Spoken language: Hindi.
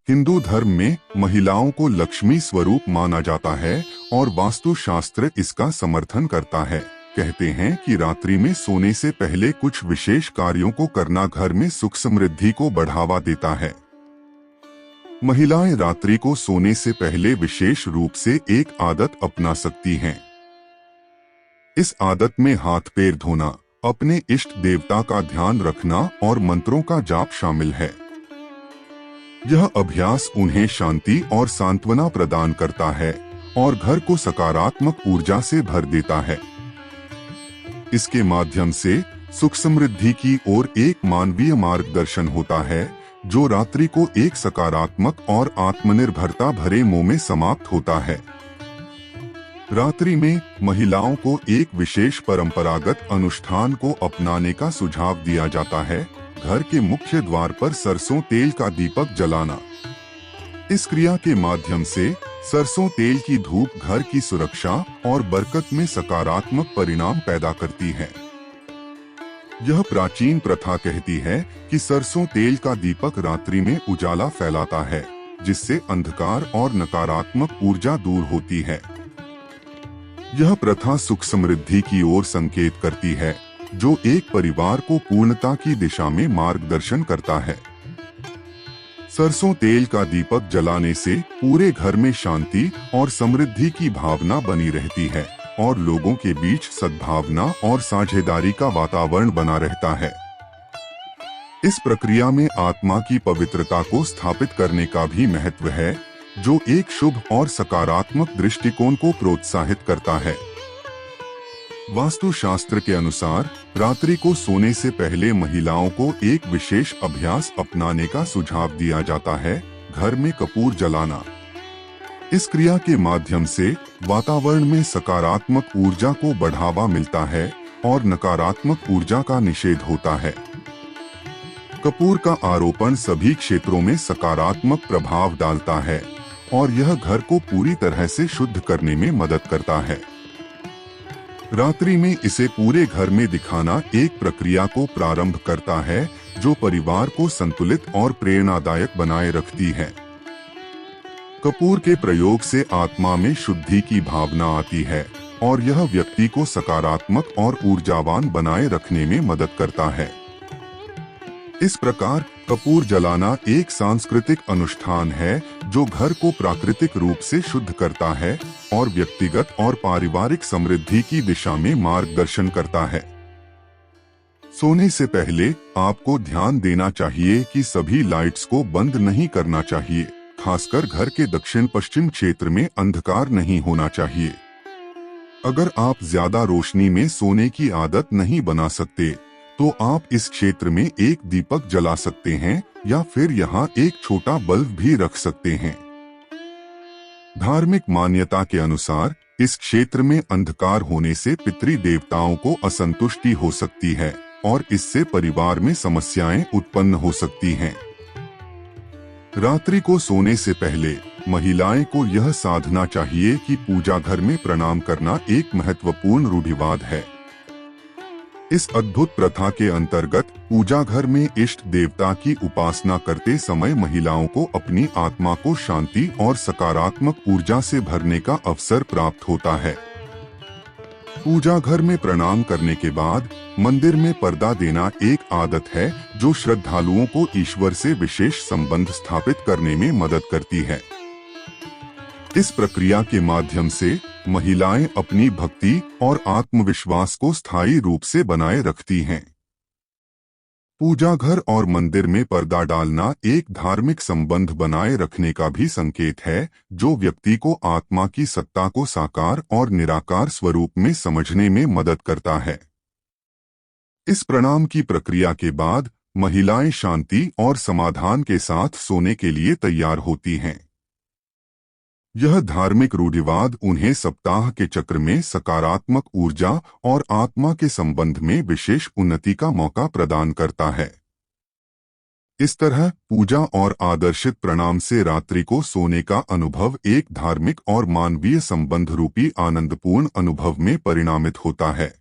हिंदू धर्म में महिलाओं को लक्ष्मी स्वरूप माना जाता है और वास्तुशास्त्र इसका समर्थन करता है। कहते हैं कि रात्रि में सोने से पहले कुछ विशेष कार्यों को करना घर में सुख समृद्धि को बढ़ावा देता है। महिलाएं रात्रि को सोने से पहले विशेष रूप से एक आदत अपना सकती हैं। इस आदत में हाथ पैर धोना, अपने इष्ट देवता का ध्यान रखना और मंत्रों का जाप शामिल है। यह अभ्यास उन्हें शांति और सांत्वना प्रदान करता है और घर को सकारात्मक ऊर्जा से भर देता है। इसके माध्यम से सुख समृद्धि की ओर एक मानवीय मार्गदर्शन होता है, जो रात्रि को एक सकारात्मक और आत्मनिर्भरता भरे मोह में समाप्त होता है। रात्रि में महिलाओं को एक विशेष परंपरागत अनुष्ठान को अपनाने का सुझाव दिया जाता है। घर के मुख्य द्वार पर सरसों तेल का दीपक जलाना। इस क्रिया के माध्यम से सरसों तेल की धूप घर की सुरक्षा और बरकत में सकारात्मक परिणाम पैदा करती है। यह प्राचीन प्रथा कहती है कि सरसों तेल का दीपक रात्रि में उजाला फैलाता है, जिससे अंधकार और नकारात्मक ऊर्जा दूर होती है। यह प्रथा सुख समृद्धि की ओर संकेत करती है, जो एक परिवार को पूर्णता की दिशा में मार्गदर्शन करता है। सरसों तेल का दीपक जलाने से पूरे घर में शांति और समृद्धि की भावना बनी रहती है और लोगों के बीच सद्भावना और साझेदारी का वातावरण बना रहता है। इस प्रक्रिया में आत्मा की पवित्रता को स्थापित करने का भी महत्व है, जो एक शुभ और सकारात्मक दृष्टिकोण को प्रोत्साहित करता है। वास्तुशास्त्र के अनुसार रात्रि को सोने से पहले महिलाओं को एक विशेष अभ्यास अपनाने का सुझाव दिया जाता है, घर में कपूर जलाना। इस क्रिया के माध्यम से वातावरण में सकारात्मक ऊर्जा को बढ़ावा मिलता है और नकारात्मक ऊर्जा का निषेध होता है। कपूर का आरोपण सभी क्षेत्रों में सकारात्मक प्रभाव डालता है और यह घर को पूरी तरह से शुद्ध करने में मदद करता है। रात्रि में इसे पूरे घर में दिखाना एक प्रक्रिया को प्रारंभ करता है, जो परिवार को संतुलित और प्रेरणादायक बनाए रखती है। कपूर के प्रयोग से आत्मा में शुद्धि की भावना आती है और यह व्यक्ति को सकारात्मक और ऊर्जावान बनाए रखने में मदद करता है। इस प्रकार कपूर जलाना एक सांस्कृतिक अनुष्ठान है, जो घर को प्राकृतिक रूप से शुद्ध करता है और व्यक्तिगत और पारिवारिक समृद्धि की दिशा में मार्गदर्शन करता है। सोने से पहले आपको ध्यान देना चाहिए कि सभी लाइट्स को बंद नहीं करना चाहिए, खासकर घर के दक्षिण पश्चिम क्षेत्र में अंधकार नहीं होना चाहिए। अगर आप ज्यादा रोशनी में सोने की आदत नहीं बना सकते, तो आप इस क्षेत्र में एक दीपक जला सकते हैं या फिर यहाँ एक छोटा बल्ब भी रख सकते हैं। धार्मिक मान्यता के अनुसार इस क्षेत्र में अंधकार होने से पितृ देवताओं को असंतुष्टि हो सकती है और इससे परिवार में समस्याएं उत्पन्न हो सकती हैं। रात्रि को सोने से पहले महिलाएं को यह साधना चाहिए कि पूजा घर में प्रणाम करना एक महत्वपूर्ण रूढ़िवाद है। इस अद्भुत प्रथा के अंतर्गत पूजा घर में इष्ट देवता की उपासना करते समय महिलाओं को अपनी आत्मा को शांति और सकारात्मक ऊर्जा से भरने का अवसर प्राप्त होता है। पूजा घर में प्रणाम करने के बाद मंदिर में पर्दा देना एक आदत है, जो श्रद्धालुओं को ईश्वर से विशेष संबंध स्थापित करने में मदद करती है। इस प्रक्रिया के माध्यम से महिलाएं अपनी भक्ति और आत्मविश्वास को स्थायी रूप से बनाए रखती हैं। पूजा घर और मंदिर में पर्दा डालना एक धार्मिक संबंध बनाए रखने का भी संकेत है, जो व्यक्ति को आत्मा की सत्ता को साकार और निराकार स्वरूप में समझने में मदद करता है। इस प्रणाम की प्रक्रिया के बाद महिलाएं शांति और समाधान के साथ सोने के लिए तैयार होती हैं। यह धार्मिक रूढ़िवाद उन्हें सप्ताह के चक्र में सकारात्मक ऊर्जा और आत्मा के संबंध में विशेष उन्नति का मौका प्रदान करता है। इस तरह पूजा और आदर्शित प्रणाम से रात्रि को सोने का अनुभव एक धार्मिक और मानवीय संबंध रूपी आनंदपूर्ण अनुभव में परिणामित होता है।